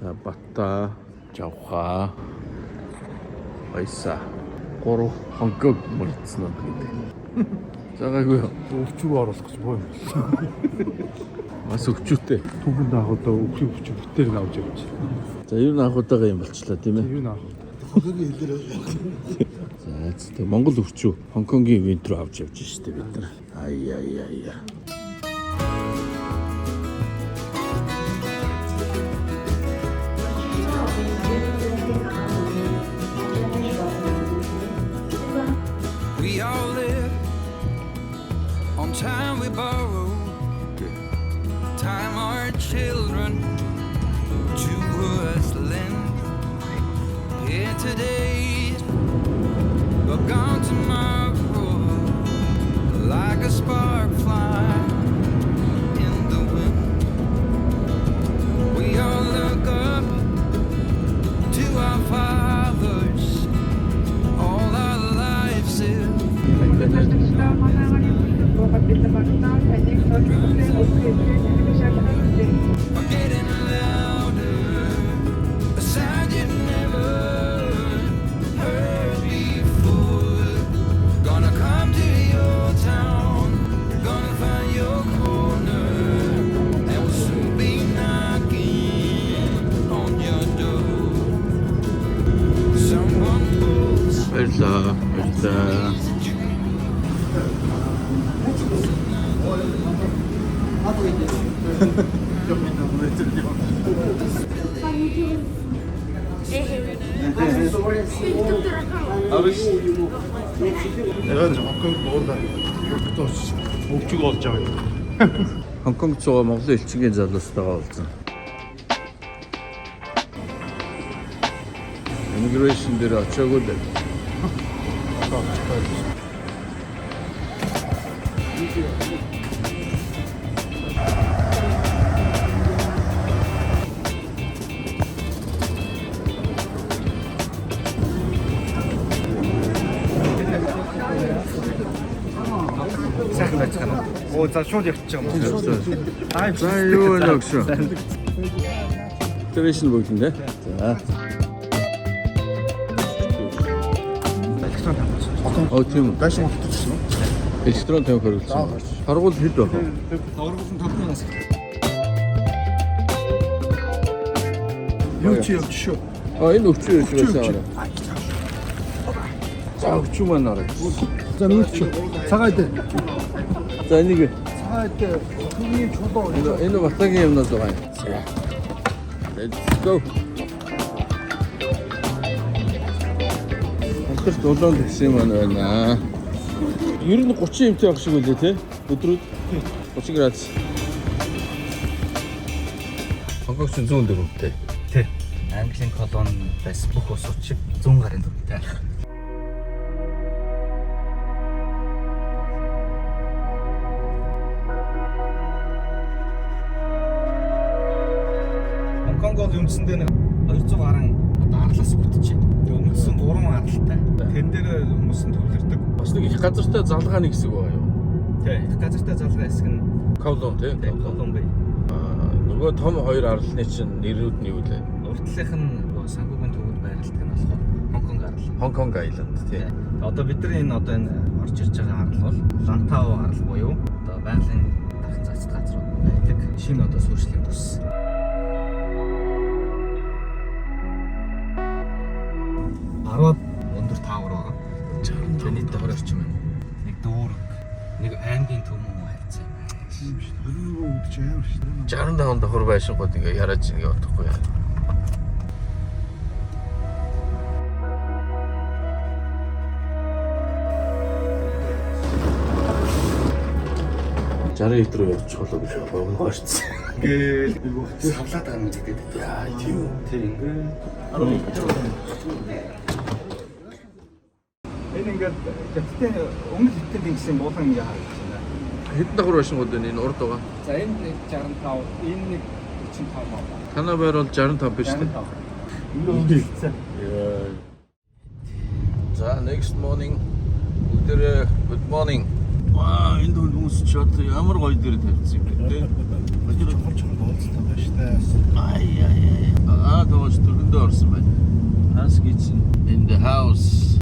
За Бата, Жавха, Баясаа, 3 Хонконг мөрдсөн юм гэдэг. Загаагүй өвчүүг оруулах гэж боо юм. бас өвчүүтэй. Түүхэнд анхудаа өвчүүг бүтээр нь авч явж. За юу н анхудаага юм болчлаа тийм ээ. Юу н анхудаа. Хонконгийн хэлээр. За тийм Монгол өвчүү Хонконгийн ивент рүү авч явж штэ бид нар. Ая. We all live on time we borrow, time our children to us lend. Here today, but gone tomorrow, like a spark fly in the wind. We all look up to our fathers, all our lives is. We're getting louder, a sound you've never heard before. Gonna come to your town, gonna find your corner, and we'll soon be knocking on your door. Someone pulls. Баярлаа. Яа Хонконг буудаа өвчүүг олж байгаа юм. Хонконгд суугаа Монголын элчингийн залуустайгаа уулзсан. Immigration дээр очоогүй л. Сайхан байцгаана. Оо за шууд явчих юм уу? За юу нэ өгшөө. Телевизэн бүгд нэ. За. Оо тийм үү. Гашин утчихсан уу? Электрон тавих хэрэглэсэн. Харгуул хэд байх вэ? Оргуулсан 500-аас. Юу чи явж шүү. Энэ өвчөө гэж байсан. За өвчөө маань орой. За нүүч. Цагаа дээр. За энийг Цагаа дээр. Түүний чулуу. энэ батлагийн юмнууд байгаа юм. За. Let's go. Хамтарч дулаан гэсэн маань байна. Ер нь 30 эмтэй авах шиг үлээ те. Өдрүүд 30 градус. Хонконгч 100 дөрөвтэй. Тий. Английн колон байсан бүх усууд шиг 100 гарын дүрмтэй. Хонконгод үндсэндээ нэг 200 гаруй арлаас бүрдэж байна. Тэгээ үндсэн 3 аралтай. Тэн дээр хүмүүс нь төвлөрдөг. Бас нэг их газартай залгааны хэсэг байгаа юу? Тий. Их газартай залгаа хэсэг нь Каолон те. колон бай. Нөгөө том хоёр аралны чинь нэрүүд нь юу лээ? Уртлынх нь санхүүгийн төвөнд байрладаг нь болохоор Хонконг арал. Хонконг айланд тий. Одоо бидний энэ орж ирж байгаа арал бол Лантау арал буюу одоо байгалийн дахин цацд газрууд байдаг. Шинэ одоо сүүршлийн бүс. Арууд өндөр таавар байгаа. 60 нийтдээ 20 орчим байна. Нэг дүүрэг, нэг аймгийн төмөн хайцсан юм. Юу үдч амар шүү. 65 давхар байшингууд ингээ яраж ингээ бодохгүй яа. Жарын хит рүү явчих болоо гэж боогоорцсон. Гээл савлаад байгаа юм гэдэг. Яа тийм үү. Тэр ингээ энэ ингээд гэтээ өмнө хитэн гэсэн буулан ингээ харагдаж байна. Хэдэн давхар байшингууд байна энэ урд байгаа? За энэ нэг 65, энэ нэг 45 байна. Танай байр бол 65 биш үү? За next morning өдөр good morning. Ваа энэ дүүн хүмүүс ч одоо ямар гоё дээр тавьчихсан юм бэ те. Өдөр чухал болцтой байна штэ. Ай. өрөөндөө орсон байна. Hans Kitchen in the house.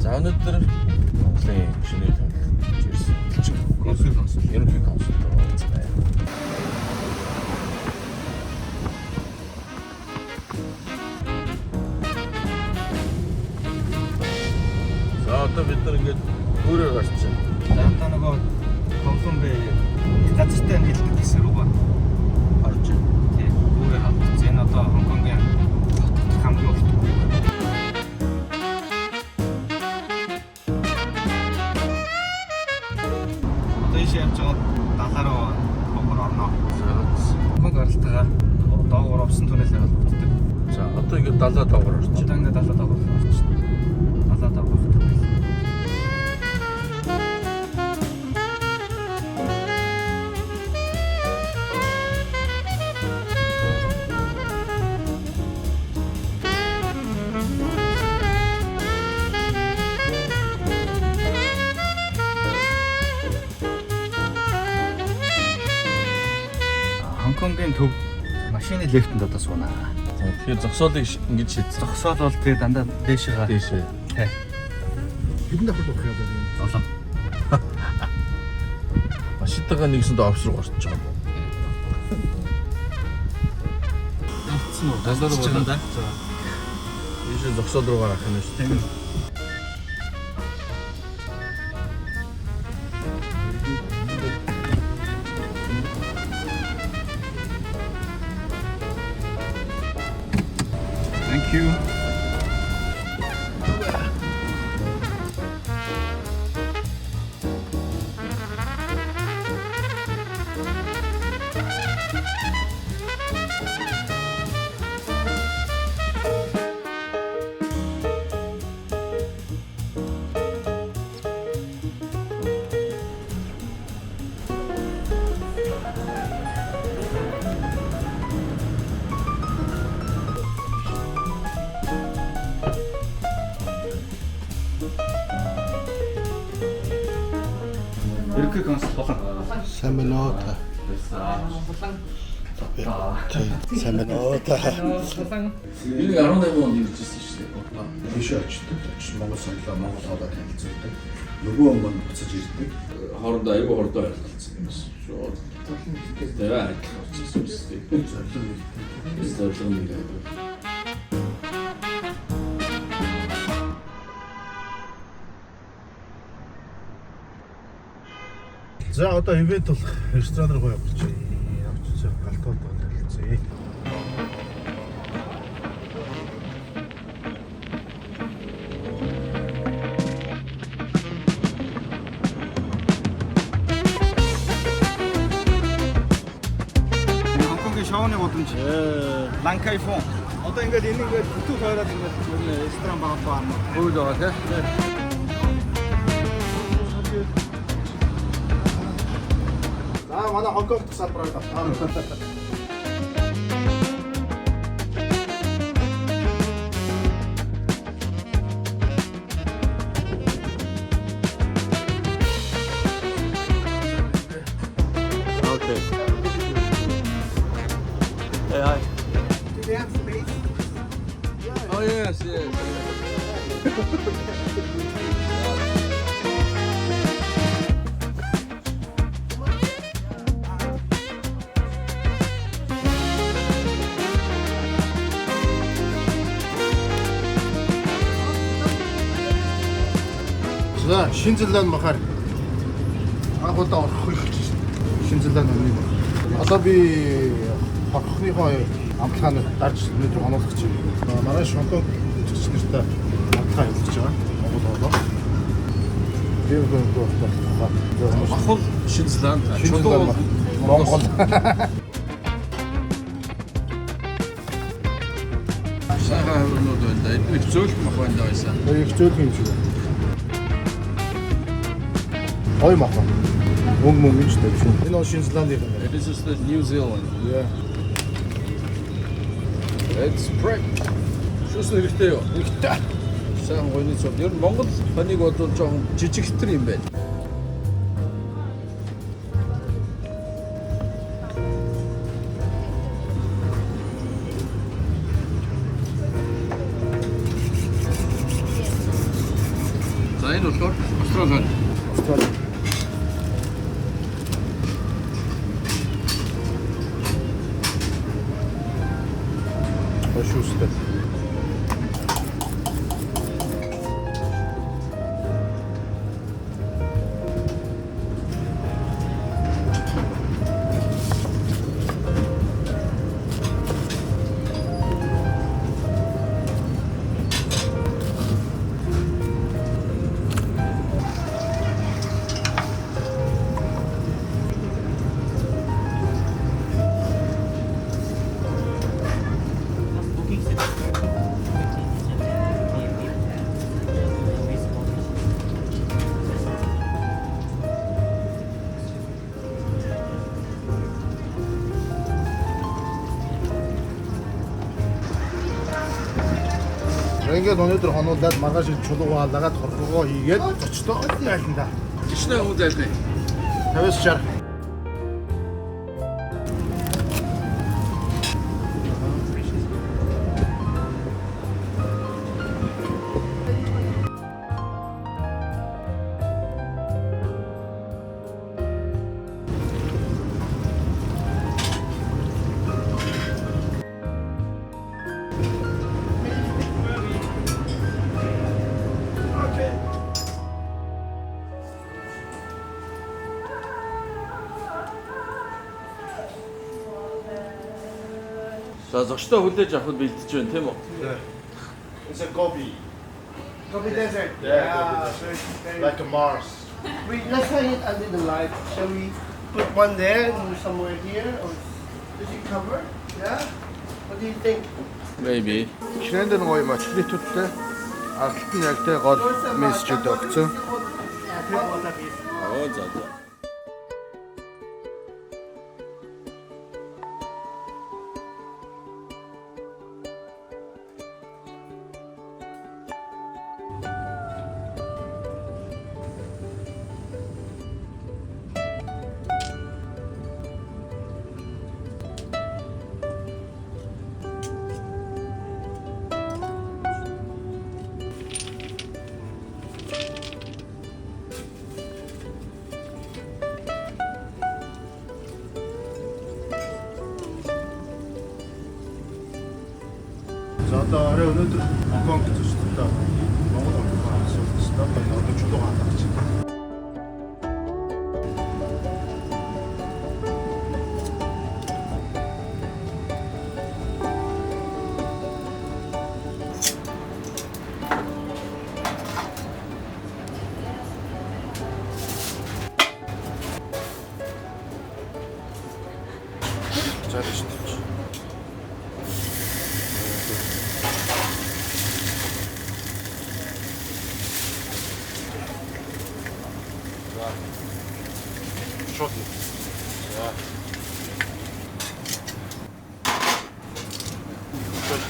За өнөөдөр Монголын шинэ төлөвлөлт ирсэн. Консул ерөнхий консул байна. За одоо бид нар ингээд өөрөөр гарч байна. За одоо нөгөө Хонконг бэ газартай нэлээд хэсэг рүү орж байна. Тийм. Өөрөөр хэлбэл энэ одоо Хонконгийн хамгийн урт. Одоо ийш явж байгаа далаараа Хонконг орно. Хонконг аралтайгаар доогуур овсон түнэл явуулдаг. За одоо ингээд далаа доогоор орж байна. Одоо ингээд далаа доогуур орж байна. Далаа доогуур түнэл. Хонконгийн төв машины лифтэнд одоо сууна. За тэгэхээр зогсоолыг ингэж шийдсэн. Зогсоол бол тэгээ дандаа дээшээ. Дээшээ. Тий. Хэдэн давхар болох юм бэ? Олон. Машинтайгаа нэгсэнд офс руу гарч байгаа юм. Авцсан уу? Далаа руу Авцсан да. За. Ийшээ зогсоол руу гарах юм шүү. Тийм. Thank you. Ерөнхий консул болон Сайн байна уу та. Сайн байна уу та. Би 18 онд иржсэн шүү дээ. Тийш очдог. Монгол сонлоо Монгол хоолой танилцуулдаг. Нөгөө өмнө буцаж ирдэг. Хоорондоо аягүй хордоо ойлголцсон юм шиг. Шууд. Тэгээ адил болчихсон юм шиг. Зорилго нэг байдаг. За одоо ивент бол ресторан руу явж байна. Явж галтууд болчихсон. Хонконгийн шоуны гудамж. Ланкай фон. Одоо ингээд энэ ингээд бүтэн хойроод ингээд ресторан баахгүй юм. Хөөд байгаа тийм. За манай Хонконг салбараар тавтаа. Okay. Hey, hi. Do they have space? Oh yes, yes. За Шинзэланд махаар анх удаа орох гэж байна. Шинзэланд өмнө. Одоо би хорхохныхоо амтлагааныг дарж өнөөдөр онцлох чинь. Манай Хонконг жигч нартай амтлагаа хэлж байгаа. Монгол хоолой. Тэр гоо Махал Шинзланд, Шинзэланд Монгол. Сайхан хөрнүүд байна. Эдгээр зөөлх мах байна да байсан. Их зөөлх юм шиг. Ой махан. Мөнгө ч тавьж. Энэ бол Шинзландын юм. This is the New Zealand. Yeah. It's break. Шүүс нэртэй юу? Нэртэй. Сайхан гойны цог. Ер нь Монгол хоныг бодвол жоохон жижиг хэтэр юм байна. шүүстэй. Ингээд өнөөдөр хонуулаад маргааш чулуугаалаад хорхогоо хийгээд зочдоо байлна да. Ичнэ хүн зайлгүй. 50-60. За зочдоо хүлээж авахд бэлдэж байна тийм үү? It's a Gobi. Gobi Desert. Yeah, so it's very... like a Mars. Wait, let's hang it under the light. Shall we put one there and somewhere here? Or is it covered? Yeah? What do you think? Maybe. Шинэндэр гоё мачлитүүдтэй алтан ялтай гол мессежүүд өгсөн. Оо за за. За одоо арай өнөөдөр Гонконг гэж шүү дээ. Монгол Гонконг асуулт байна. Одоо чулуугаа хандаж байна. За шүү дээ. Шот. За.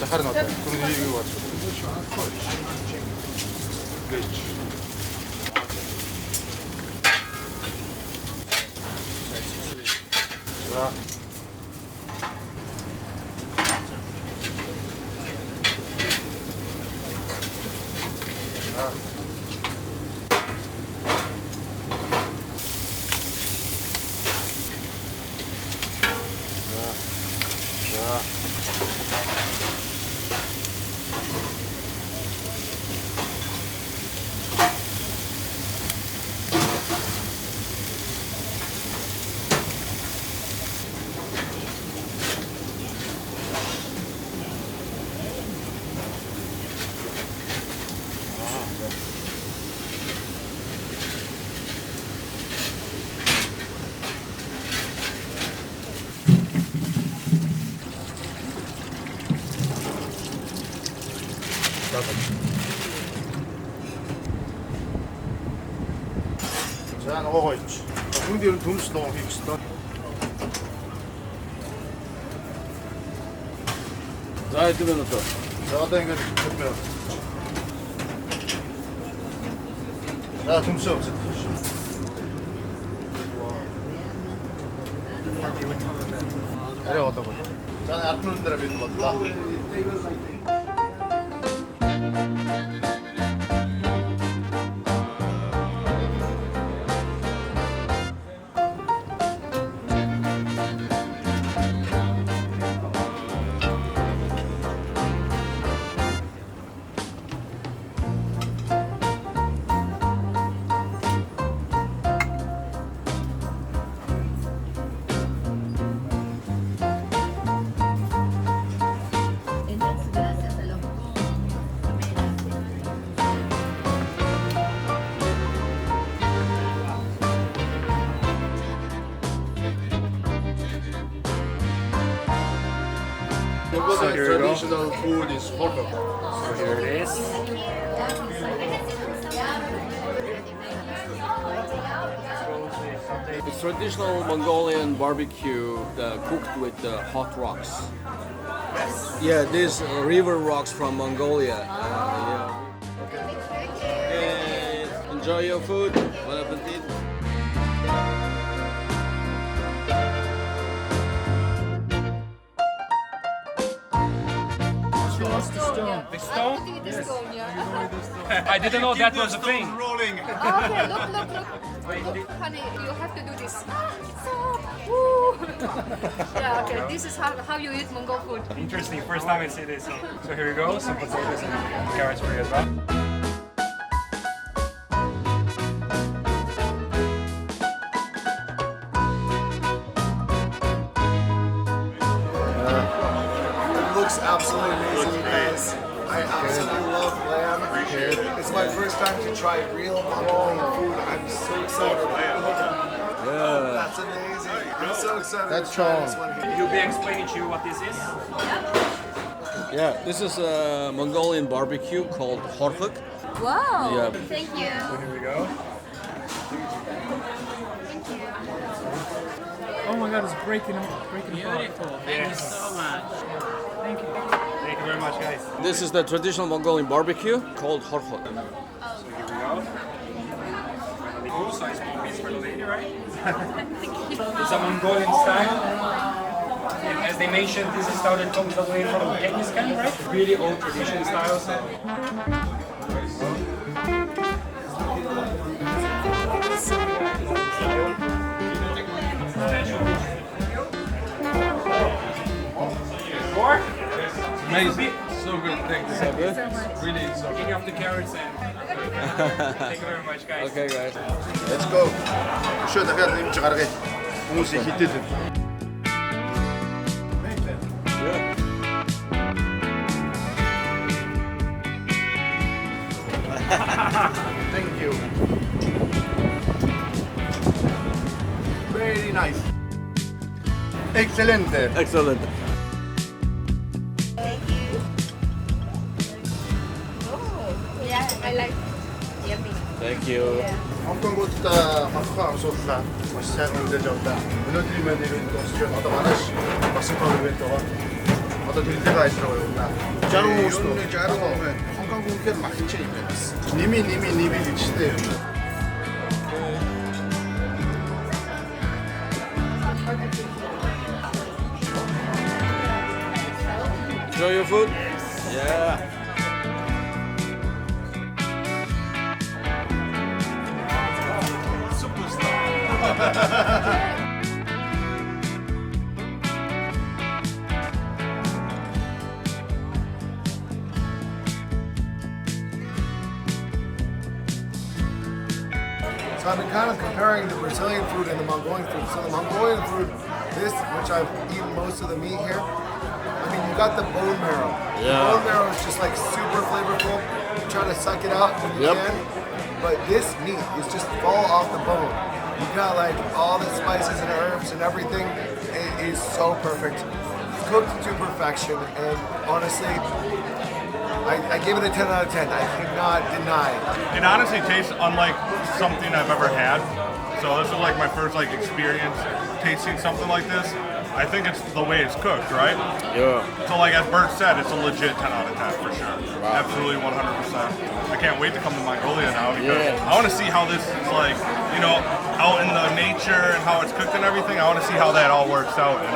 Захар надад түрүүний юу бац. Гэж. За. За нөгөө гоёч. Хүнд ер нь төмс ногоо хийх ёстой. За хэдэн минут вэ? За одоо ингээд хэлмээр. За төмсөө үзэж. Арай одоо гоё. За ардмын дээр бид бодлоо. Mongolian traditional food is horkuk. So here it is. It's traditional Mongolian barbecue cooked with hot rocks. Yeah, these river rocks from Mongolia. Yeah. Okay, enjoy your food. Bon appetit. The stone? Looking at the stone, yeah. I didn't know that was a thing. Okay, look, honey, you have to do this. So, woo. Yeah, okay, this is how you eat Mongol food. Interesting, first time I see this. So here we go, some potatoes and carrots for you as well. It looks absolutely amazing, you guys. I absolutely love lamb. It's my first time to try real Mongolian food. I'm so excited. That's amazing. I'm so excited That's to try Sean. this one here. You'll be explaining to you what this is. Yeah, this is a Mongolian barbecue called horkuk. Wow. Yeah. Thank you. Here we go. Oh my god, it's breaking apart. Beautiful. Thank you so much. Thank you. Thank you very much, guys. This is the traditional Mongolian barbecue called horkuk. So here we go. Full size small piece for the lady, right? It's a Mongolian style. As they mentioned, this is style that comes all the way from Genghis Khan, right? Really old tradition style. So. More? Amazing. So good. Thank you. So good? Really, so good. Taking off the carrots and thank you very much, guys. Okay, guys. Let's go. Шо дахиад юм чи гаргая. Хүмүүс их хитэд. Thank you. Very nice. Excelente. Excellent. Yeah, I like yummy. Thank you. Хонконгуудаа хонхоо амсууллаа. Маш сайн мэдээж авлаа. Өнөөдрийн маань ивент дуусч байна. Одоо манайш бас их ивент байгаа. Одоо тэрнтэйгээ ажиллаа явуулна. 60 хүмүүс нөө 60 хүн. Хонконг үнэхээр магчаа юм байна. Ними гэжтэй. Enjoy your food? Yeah. So I've been kind of comparing the Brazilian food and the Mongolian food. So the Mongolian food, this, which I've eaten most of the meat here, I mean, you got the bone marrow. Yeah. The bone marrow is just like super flavorful. You try to suck it out when you Yep. can. But this meat is just fall off the bone. You got like all the spices and herbs and everything. It is so perfect. It's cooked to perfection. And honestly, I gave it a 10 out of 10. I cannot deny it. It honestly tastes unlike something I've ever had. So this is like my first like experience tasting something like this. I think it's the way it's cooked, right? Yeah. So like as Bert said, it's a legit 10 out of 10 for sure. Absolutely 100%. I can't wait to come to Mongolia now because Yeah. I want to see how this is like, you know, out in the nature and how it's cooked and everything. I want to see how that all works out. And